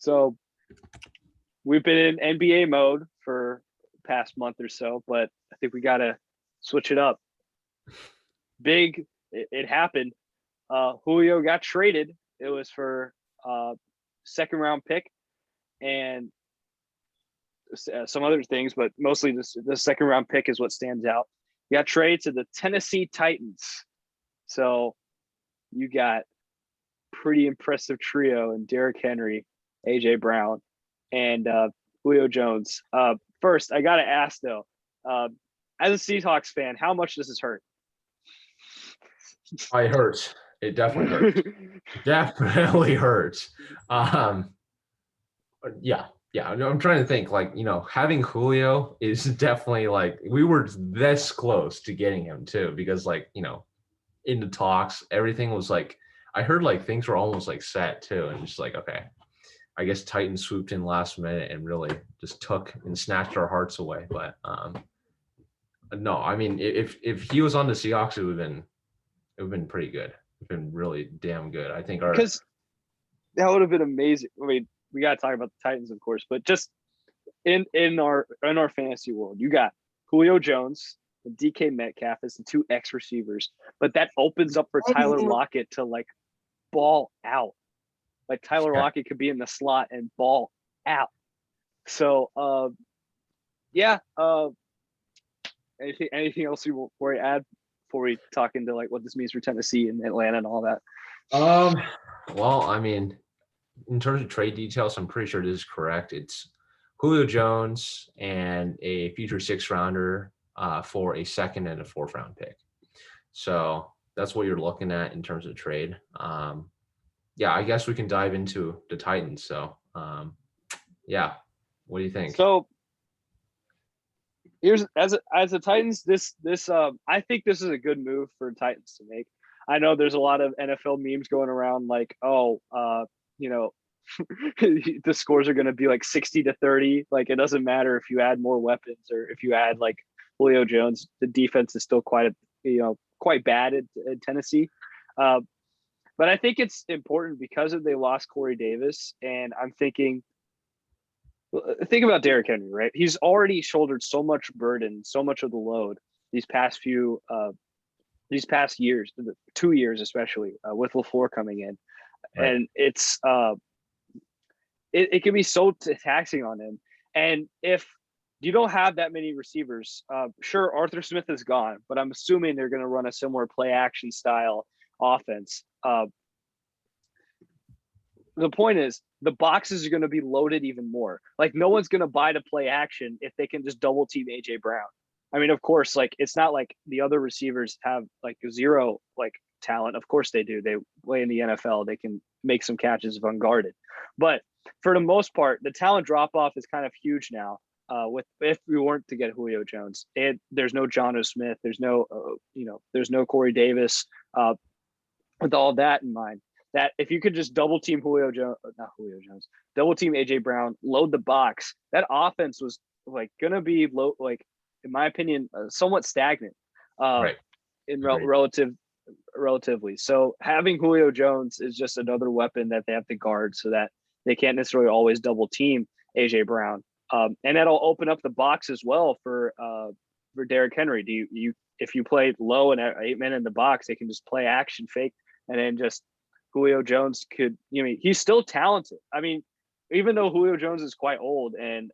So we've been in NBA mode for the past month or so, but I think we got to switch it up. It happened. Julio got traded. It was for second round pick and some other things, but mostly the second round pick is what stands out. He got traded to the Tennessee Titans. So you got pretty impressive trio in Derrick Henry, AJ Brown, and Julio Jones. First, I got to ask though, as a Seahawks fan, how much does this hurt? It hurts. It definitely hurts. Definitely hurts. Yeah. I'm trying to think, like, having Julio is definitely, like, we were this close to getting him too, because, like, in the talks, everything was like, I heard like things were almost like set too. And just like, okay, I guess Titans swooped in last minute and really just took and snatched our hearts away. But no, I mean, if he was on the Seahawks, it would have been pretty good. It's been really damn good. I think because that would have been amazing. I mean, we got to talk about the Titans, of course, but just in our fantasy world, you got Julio Jones and DK Metcalf as the two X receivers, but that opens up for Tyler Lockett to like ball out. Like Tyler Lockett could be in the slot and ball out. So anything else you want to add before we talk into like what this means for Tennessee and Atlanta and all that? Well, I mean, in terms of trade details, I'm pretty sure this is correct. It's Julio Jones and a future 6th-rounder for a 2nd and a 4th-round pick. So that's what you're looking at in terms of trade. Yeah, I guess we can dive into the Titans. So, yeah, what do you think? So here's as the Titans, this I think this is a good move for Titans to make. I know there's a lot of NFL memes going around like, the scores are going to be like 60-30. Like it doesn't matter if you add more weapons or if you add like Julio Jones. The defense is still quite bad at Tennessee. But I think it's important because they lost Corey Davis, and I'm thinking. Think about Derrick Henry, right? He's already shouldered so much burden, so much of the load these past years, 2 years especially, with LaFleur coming in, right. And it's it can be so taxing on him. And if you don't have that many receivers, sure, Arthur Smith is gone, but I'm assuming they're going to run a similar play action style offense. The point is the boxes are going to be loaded even more. Like no one's going to buy to play action if they can just double team AJ Brown. I mean, of course, like it's not like the other receivers have like zero like talent. Of course they do. They play in the NFL. They can make some catches if unguarded. But for the most part, the talent drop off is kind of huge now. If we weren't to get Julio Jones, there's no Jonnu Smith. There's no there's no Corey Davis. With all that in mind, that if you could just double team double team AJ Brown, load the box, that offense was like going to be low, like in my opinion, somewhat stagnant, right. In relatively. So having Julio Jones is just another weapon that they have to guard so that they can't necessarily always double team AJ Brown. And that'll open up the box as well for Derrick Henry. If you play low and 8 men in the box, they can just play action fake and then just Julio Jones could, he's still talented. I mean, even though Julio Jones is quite old and,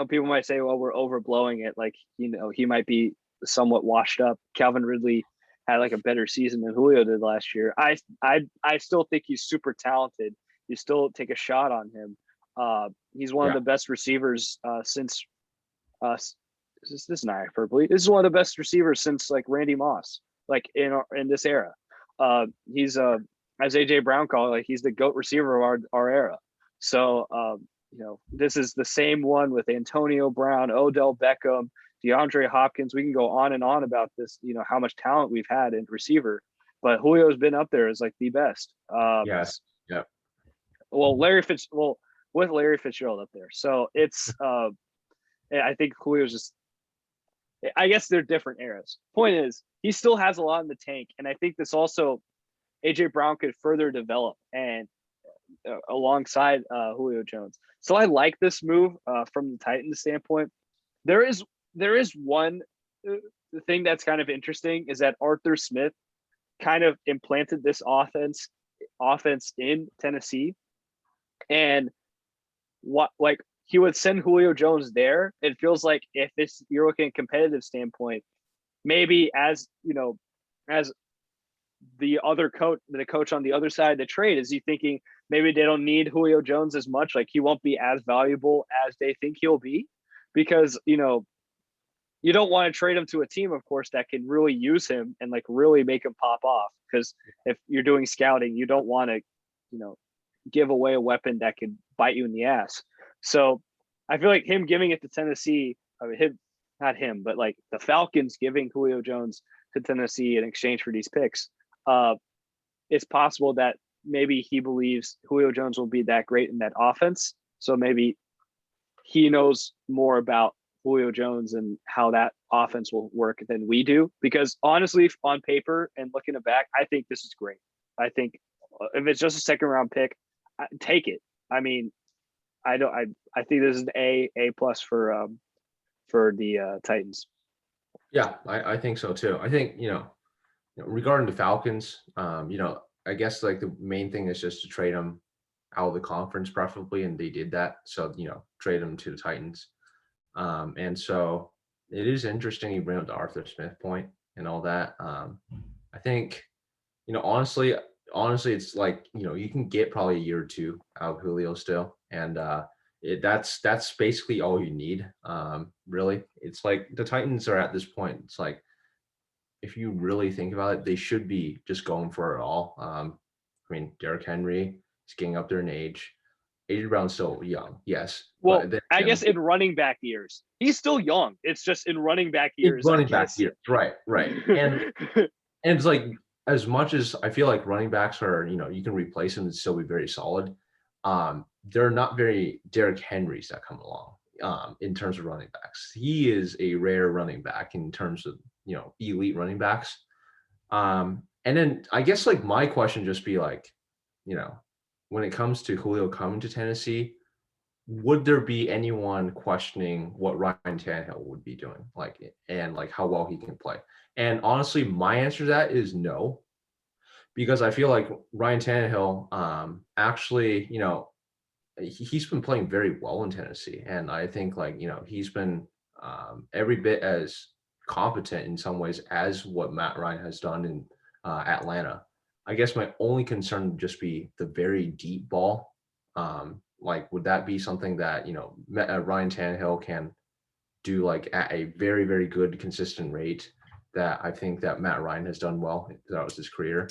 people might say, well, we're overblowing it. Like, he might be somewhat washed up. Calvin Ridley had like a better season than Julio did last year. I still think he's super talented. You still take a shot on him. He's one of the best receivers since this is not hyperbole. This is one of the best receivers since like Randy Moss, like in this era. He's as AJ Brown called it, like he's the GOAT receiver of our era. So this is the same one with Antonio Brown, Odell Beckham, DeAndre Hopkins. We can go on and on about this, how much talent we've had in receiver, but Julio's been up there as like the best. Yes. Yeah. Well, with Larry Fitzgerald up there. So it's I think Julio's just, I guess they're different eras. Point is, he still has a lot in the tank. And I think this also, AJ Brown could further develop. And alongside Julio Jones. So I like this move from the Titans standpoint. There is one thing that's kind of interesting is that Arthur Smith kind of implanted this offense in Tennessee, and what like he would send Julio Jones there. It feels like if it's you're looking at competitive standpoint, maybe as you know, as the coach on the other side of the trade, is he thinking maybe they don't need Julio Jones as much, like he won't be as valuable as they think he'll be, because you don't want to trade him to a team, of course, that can really use him and like really make him pop off. Because if you're doing scouting, you don't want to, give away a weapon that could bite you in the ass. So I feel like him giving it to Tennessee, not him, but like the Falcons giving Julio Jones to Tennessee in exchange for these picks, it's possible that maybe he believes Julio Jones will be that great in that offense. So maybe he knows more about Julio Jones and how that offense will work than we do. Because honestly, on paper and looking back, I think this is great. I think if it's just a second round pick, take it. I mean, I think this is an A plus for the Titans. Yeah, I think so too. I think, regarding the Falcons, I guess like the main thing is just to trade them out of the conference preferably, and they did that. So, trade them to the Titans. And so it is interesting you bring up the Arthur Smith point and all that. I think, honestly, it's like, you can get probably a year or two out of Julio still. And that's basically all you need. Really. It's like the Titans are at this point. It's like, if you really think about it, they should be just going for it all. I mean, Derrick Henry is getting up there in age. AJ Brown's still young, yes. Well, I guess in running back years, he's still young. It's just in running back years. Running back years, right. And it's like, as much as I feel like running backs are, you can replace them and still be very solid. There are not very Derrick Henrys that come along in terms of running backs. He is a rare running back in terms of, elite running backs. And then I guess like my question just be like, when it comes to Julio coming to Tennessee, would there be anyone questioning what Ryan Tannehill would be doing, and how well he can play? And honestly, my answer to that is no, because I feel like Ryan Tannehill, actually, he's been playing very well in Tennessee, and I think he's been every bit as competent in some ways as what Matt Ryan has done in Atlanta. I guess my only concern would just be the very deep ball. Would that be something that, Ryan Tannehill can do at a very, very good, consistent rate that I think that Matt Ryan has done well throughout his career?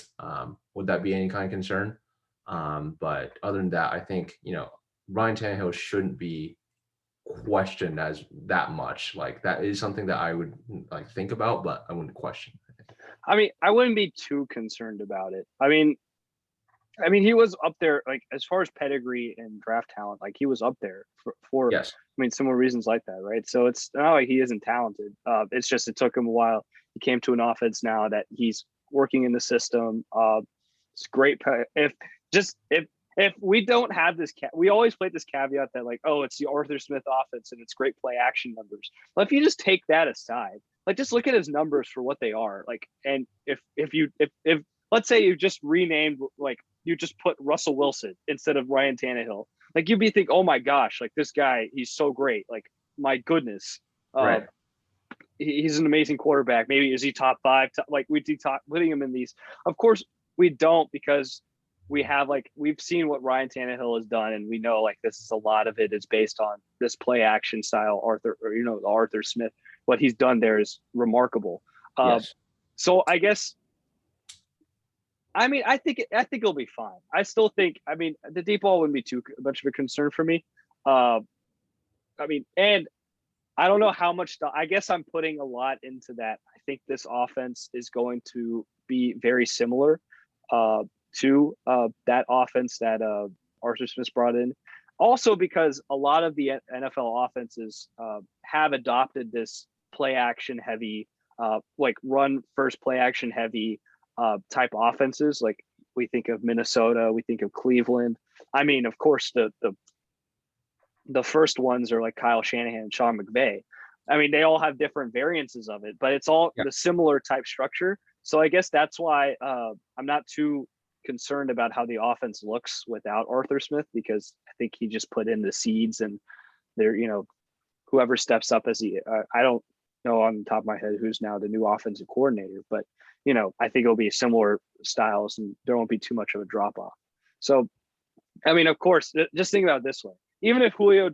Would that be any kind of concern? But other than that, I think, Ryan Tannehill shouldn't be questioned as that much. That is something that I would think about, but I wouldn't question. I mean, I wouldn't be too concerned about it. I mean, he was up there, as far as pedigree and draft talent, he was up there for yes. I mean, similar reasons like that, right? So it's not like he isn't talented. It's just it took him a while. He came to an offense now that he's working in the system. It's great. If we don't have this, we always play this caveat that it's the Arthur Smith offense and it's great play action numbers. But if you just take that aside, just look at his numbers for what they are. And if let's say you just renamed, you just put Russell Wilson instead of Ryan Tannehill, you'd be thinking, oh my gosh, this guy, he's so great. My goodness. Right. He's an amazing quarterback. Maybe is he top 5? We'd be putting him in these. Of course we don't, because we have we've seen what Ryan Tannehill has done, and we know this is a lot of it is based on this play action style. Arthur Smith, what he's done there is remarkable. Yes. So I guess, I think it'll be fine. I still think, the deep ball wouldn't be too much of a concern for me. And I don't know how much. I guess I'm putting a lot into that. I think this offense is going to be very similar to that offense that Arthur Smith brought in. Also, because a lot of the NFL offenses have adopted this play action heavy, run first play action heavy type offenses. We think of Minnesota, we think of Cleveland. I mean, of course, the first ones are like Kyle Shanahan and Sean McVay. I mean, they all have different variances of it, but it's all Yeah. the similar type structure. So I guess that's why I'm not too concerned about how the offense looks without Arthur Smith, because I think he just put in the seeds, and they're, whoever steps up as I don't know on the top of my head who's now the new offensive coordinator, but I think it'll be similar styles and there won't be too much of a drop off. So, I mean, of course, just think about it this way: even if Julio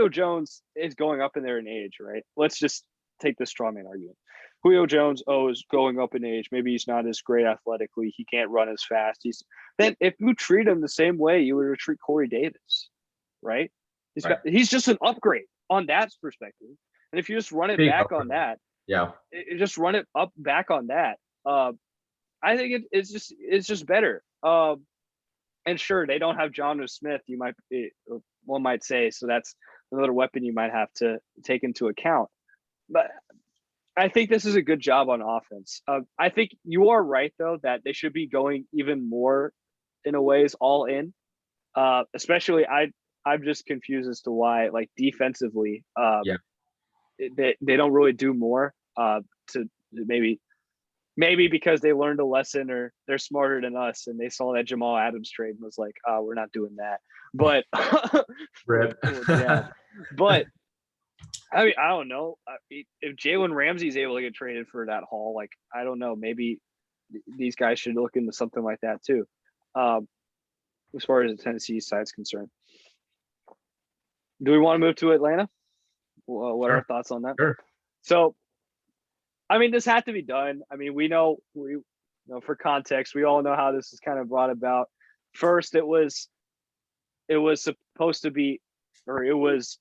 Jones is going up in there in age, right? Let's just take the straw man argument. Julio Jones, is going up in age. Maybe he's not as great athletically. He can't run as fast. Then if you treat him the same way you would treat Corey Davis, right? Right. He's just an upgrade on that perspective. And if you just run it Big back upgrade. on that, Yeah. just run it up back on that. I think it's just better. And sure, they don't have Jonnu Smith. One might say, so that's another weapon you might have to take into account. But I think this is a good job on offense. I think you are right, though, that they should be going even more, in a ways, all in. Especially, I'm just confused as to why, like, defensively, Yeah. they don't really do more. To maybe because they learned a lesson, or they're smarter than us, and they saw that Jamal Adams trade and was like, we're not doing that. But Rip. yeah, but I mean, I don't know if Jalen Ramsey's able to get traded for that haul. Like, I don't know, maybe these guys should look into something like that too. As far as the Tennessee side's concerned, do we want to move to Atlanta? What are our thoughts on that? Sure. So, I mean, this had to be done. I mean, we know for context, we all know how this is kind of brought about. First, it was supposed to be, or it was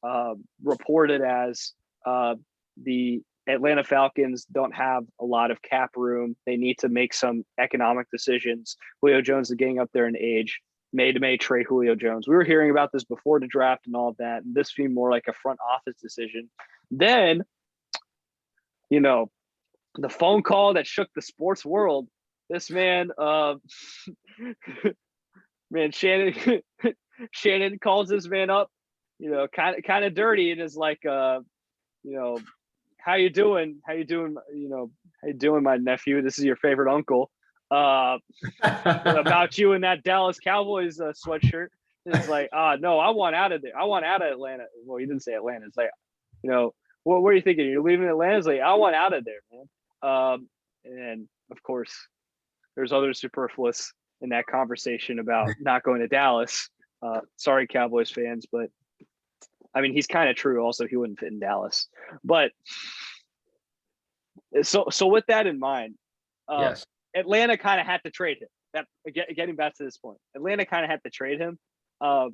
reported as the Atlanta Falcons don't have a lot of cap room. They need to make some economic decisions. Julio Jones is getting up there in age. May trade Julio Jones. We were hearing about this before the draft and all of that, and this being more like a front office decision. Then, the phone call that shook the sports world. This man, Shannon calls this man up, kind of dirty, and is like, how you doing? How you doing, my nephew? This is your favorite uncle. About you and that Dallas Cowboys sweatshirt. It's like, no, I want out of there. I want out of Atlanta. Well, he didn't say Atlanta. It's like, what are you thinking? You're leaving Atlanta? It's like, I want out of there, man. And of course, there's other superfluous in that conversation about not going to Dallas. Sorry, Cowboys fans, but I mean, he's kind of true. Also, he wouldn't fit in Dallas. But so with that in mind, Yes. Atlanta kind of had to trade him. That getting back to this point, Atlanta kind of had to trade him. I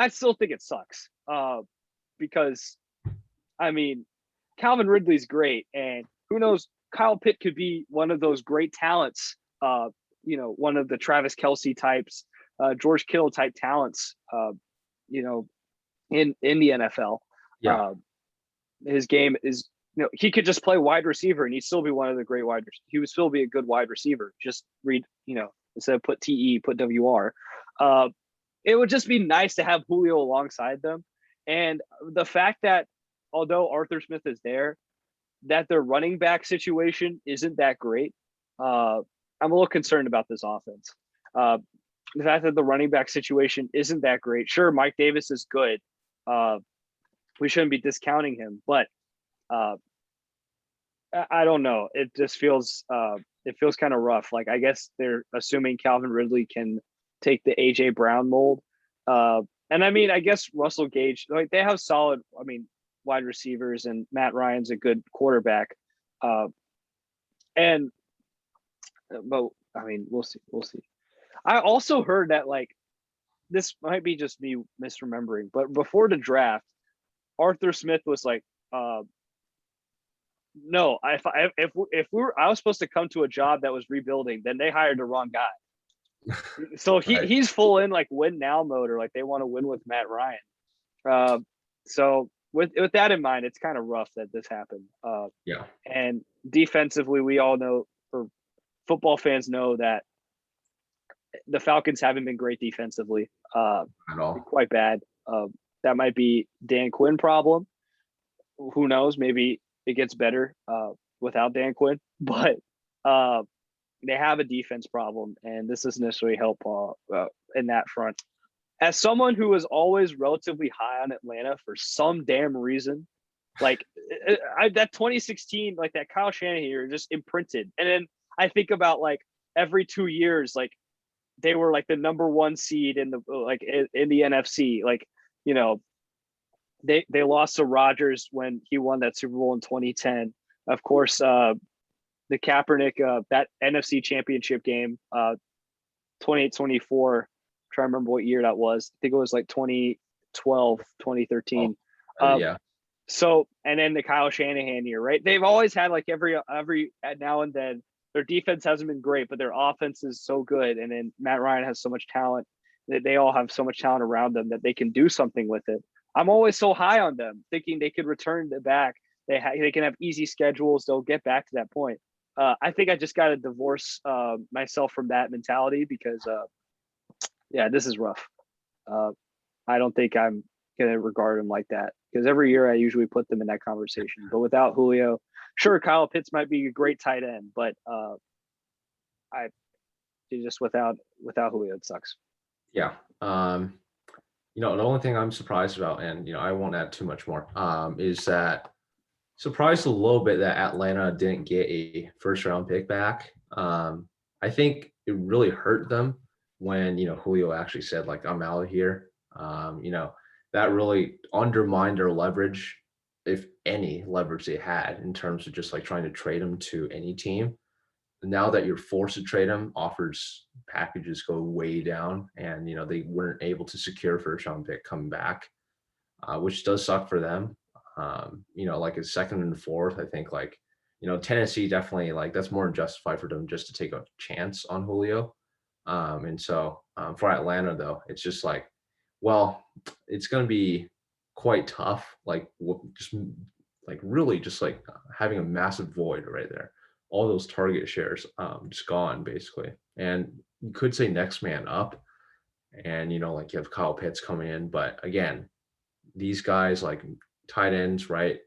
still think it sucks because, I mean, Calvin Ridley's great, and who knows, Kyle Pitt could be one of those great talents. One of the Travis Kelce types, George Kittle type talents. In the NFL. Yeah. His game is, he could just play wide receiver and he'd still be one of the great wide receivers. He would still be a good wide receiver. Just read, instead of put TE, put WR. It would just be nice to have Julio alongside them. And the fact that although Arthur Smith is there, that their running back situation isn't that great. I'm a little concerned about this offense. The fact that the running back situation isn't that great. Sure, Mike Davis is good. We shouldn't be discounting him, but I don't know. It just feels kind of rough. Like, I guess they're assuming Calvin Ridley can take the AJ Brown mold. And I mean, I guess Russell Gage, like, they have solid, wide receivers, and Matt Ryan's a good quarterback. But I mean, we'll see. I also heard that, like, this might be just me misremembering, but before the draft, Arthur Smith was like, no, if I was supposed to come to a job that was rebuilding, then they hired the wrong guy. So he's full in, like, win now mode, or like they want to win with Matt Ryan. So with that in mind, it's kind of rough that this happened. Yeah. And defensively, we all know, or football fans know, that the Falcons haven't been great defensively, at all. quite bad. That might be Dan Quinn problem. Who knows? Maybe it gets better without Dan Quinn, but they have a defense problem, and this doesn't necessarily help in that front. As someone who was always relatively high on Atlanta for some damn reason, like that 2016, like that Kyle Shanahan year just imprinted. And then I think about like every 2 years, like they were like the number one seed in the in the NFC. Like, you know, they lost to Rodgers when he won that Super Bowl in 2010. Of course, the Kaepernick that NFC Championship game, 28-24. Try to remember what year that was. I think it was like 2012, 2013. Yeah. So, and then the Kyle Shanahan year, right? They've always had like every now and then their defense hasn't been great, but their offense is so good. And then Matt Ryan has so much talent that they all have so much talent around them that they can do something with it. I'm always so high on them, thinking they could return the back. They can have easy schedules. They'll get back to that point. I think I just got to divorce myself from that mentality because, yeah, this is rough. I don't think I'm going to regard them like that because every year I usually put them in that conversation. But without Julio, sure, Kyle Pitts might be a great tight end, but I just without Julio, it sucks. Yeah. The only thing I'm surprised about, and I won't add too much more, is that surprised a little bit that Atlanta didn't get a first round pick back. I think it really hurt them when Julio actually said like I'm out of here. That really undermined their leverage, if any leverage they had in terms of just like trying to trade him to any team. Now that you're forced to trade him, offers packages go way down, and they weren't able to secure a first round pick coming back, which does suck for them. Like a second and fourth, I think Tennessee definitely like that's more than justified for them just to take a chance on Julio. And so for Atlanta though, it's just like, well, it's going to be quite tough. Like just like really just like having a massive void right there. All those target shares just gone basically. And you could say next man up. And like you have Kyle Pitts coming in, but again, these guys like tight ends, right?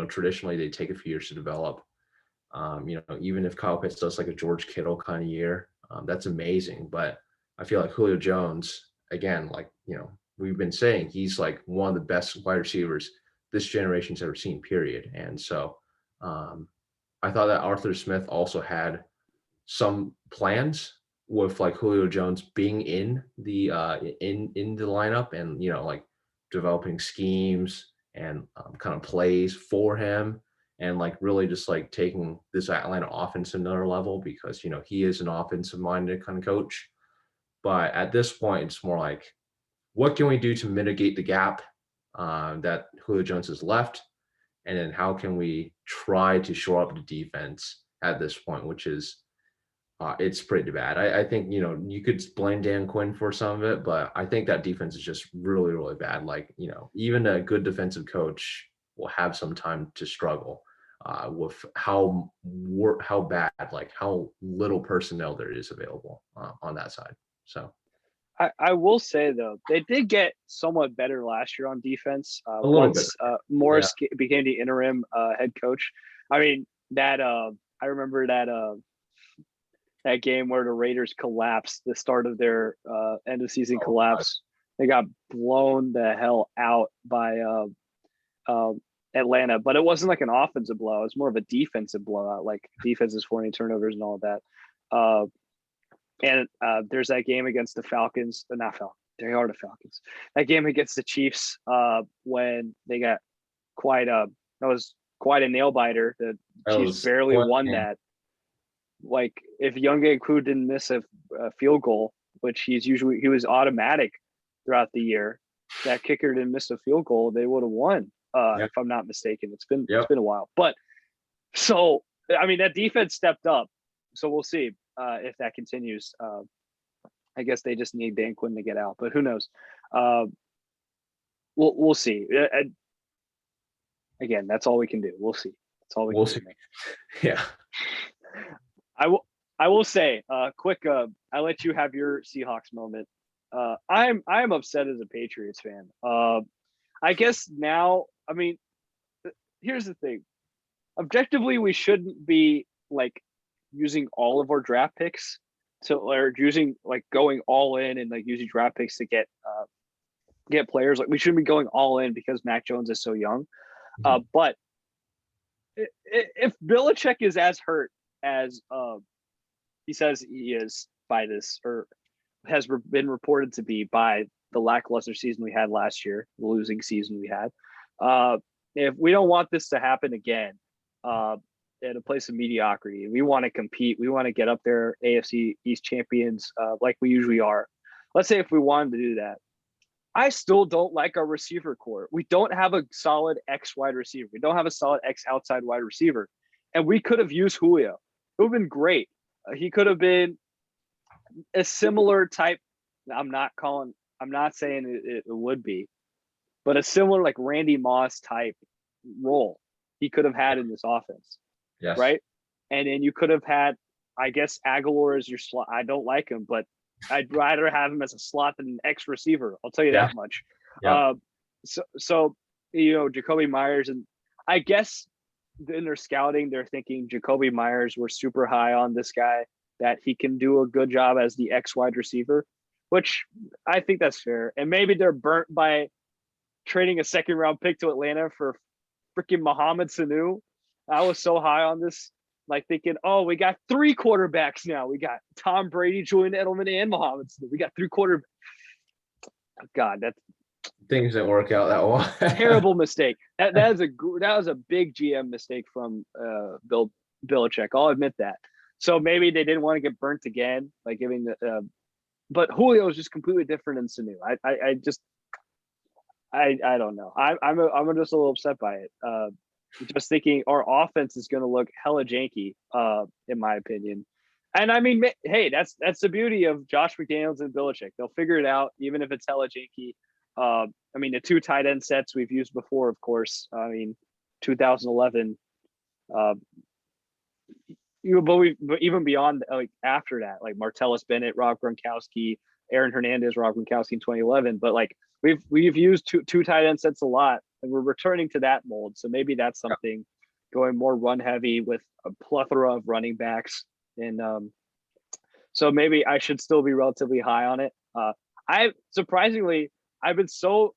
Traditionally they take a few years to develop. Even if Kyle Pitts does like a George Kittle kind of year, that's amazing. But I feel like Julio Jones, again, like we've been saying, he's like one of the best wide receivers this generation's ever seen, period. And so I thought that Arthur Smith also had some plans with like Julio Jones being in the in the lineup and like developing schemes and kind of plays for him and like really just like taking this Atlanta offense to another level because he is an offensive minded kind of coach. But at this point, it's more like, what can we do to mitigate the gap that Julio Jones has left? And then how can we try to shore up the defense at this point, which is it's pretty bad. I think, you could blame Dan Quinn for some of it, but I think that defense is just really, really bad. Like, even a good defensive coach will have some time to struggle with how bad, like how little personnel there is available on that side. So I will say though, they did get somewhat better last year on defense. a little Once Morris became the interim head coach. I mean that I remember that game where the Raiders collapsed, the start of their end of season collapse. They got blown the hell out by Atlanta, but it wasn't like an offensive blowout. It was more of a defensive blowout, like defenses forcing turnovers and all of that. And there's that game against the Falcons, not Falcons. They are the Falcons. That game against the Chiefs when they got that was quite a nail biter. The Chiefs barely won that. Like if Younghoe didn't miss a field goal, which he was automatic throughout the year, that kicker didn't miss a field goal, they would have won. If I'm not mistaken, it's been a while. But so I mean that defense stepped up. So we'll see if that continues. I guess they just need Dan Quinn to get out, but who knows? We'll see. Again, that's all we can do. We'll see. That's all we can see. do. Yeah. I will say, quick. I let you have your Seahawks moment. I'm upset as a Patriots fan. I guess now. I mean, here's the thing. Objectively, we shouldn't be like using all of our draft picks to, or using like going all in and like using draft picks to get players. Like we shouldn't be going all in because Mac Jones is so young. But if Belichick is as hurt as he says he is by this, or has been reported to be by the lackluster season we had last year, the losing season we had, if we don't want this to happen again, at a place of mediocrity, we want to compete. We want to get up there, AFC East champions, like we usually are. Let's say if we wanted to do that, I still don't like our receiver core. We don't have a solid X wide receiver. We don't have a solid X outside wide receiver. And we could have used Julio. It would have been great. He could have been a similar type. I'm not saying it would be, but a similar like Randy Moss type role he could have had in this offense. Yes. Right. And then you could have had, I guess, Aguilar as your slot. I don't like him, but I'd rather have him as a slot than an X receiver. I'll tell you that much. Yeah. So Jacoby Myers, and I guess in their scouting, they're thinking Jacoby Myers, we're super high on this guy, that he can do a good job as the X wide receiver, which I think that's fair. And maybe they're burnt by trading a second round pick to Atlanta for freaking Mohamed Sanu. I was so high on this, like thinking, oh, we got 3 quarterbacks now. We got Tom Brady, Julian Edelman, and Mohamed Sanu. We got 3 quarterbacks. God, that's things that work out that well. Terrible mistake. That was a big GM mistake from Bill Belichick. I'll admit that. So maybe they didn't want to get burnt again by giving the. But Julio is just completely different than Sanu. I don't know. I'm just a little upset by it. Just thinking our offense is going to look hella janky, in my opinion. And I mean, hey, that's the beauty of Josh McDaniels and Belichick. They'll figure it out, even if it's hella janky. I mean, the 2 tight end sets we've used before, of course. I mean, 2011. But even beyond, like after that, like Martellus Bennett, Rob Gronkowski, Aaron Hernandez, Rob Gronkowski in 2011. But like we've used two tight end sets a lot, and we're returning to that mold. So maybe that's something, going more run heavy with a plethora of running backs. And so maybe I should still be relatively high on it. I've been so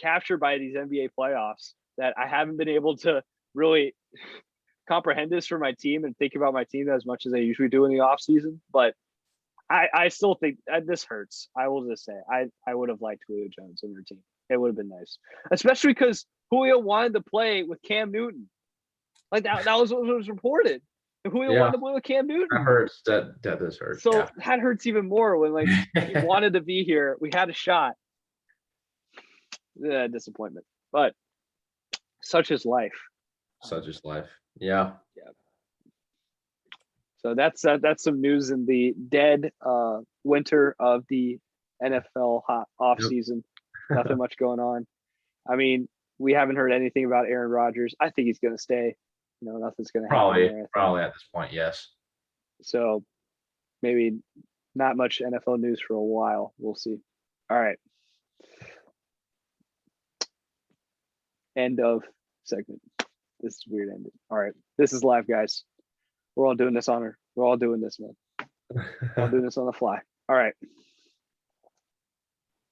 captured by these NBA playoffs that I haven't been able to really comprehend this for my team and think about my team as much as I usually do in the off season. But I still think this hurts. I will just say I would have liked Julio Jones on your team. It would have been nice, especially because Julio wanted to play with Cam Newton. Like that was what was reported. And Julio wanted to play with Cam Newton. That hurts. That does hurt. So that hurts even more when like he wanted to be here. We had a shot. Disappointment, but such is life. Such is life. Yeah. So that's some news in the dead winter of the NFL hot off season. Nothing much going on. I mean, we haven't heard anything about Aaron Rodgers. I think he's going to stay. Nothing's going to happen. Probably at this point, yes. So maybe not much NFL news for a while. We'll see. All right. End of segment. This is weird ending. All right. This is live, guys. We're all doing this, man. We're all doing this on the fly. All right.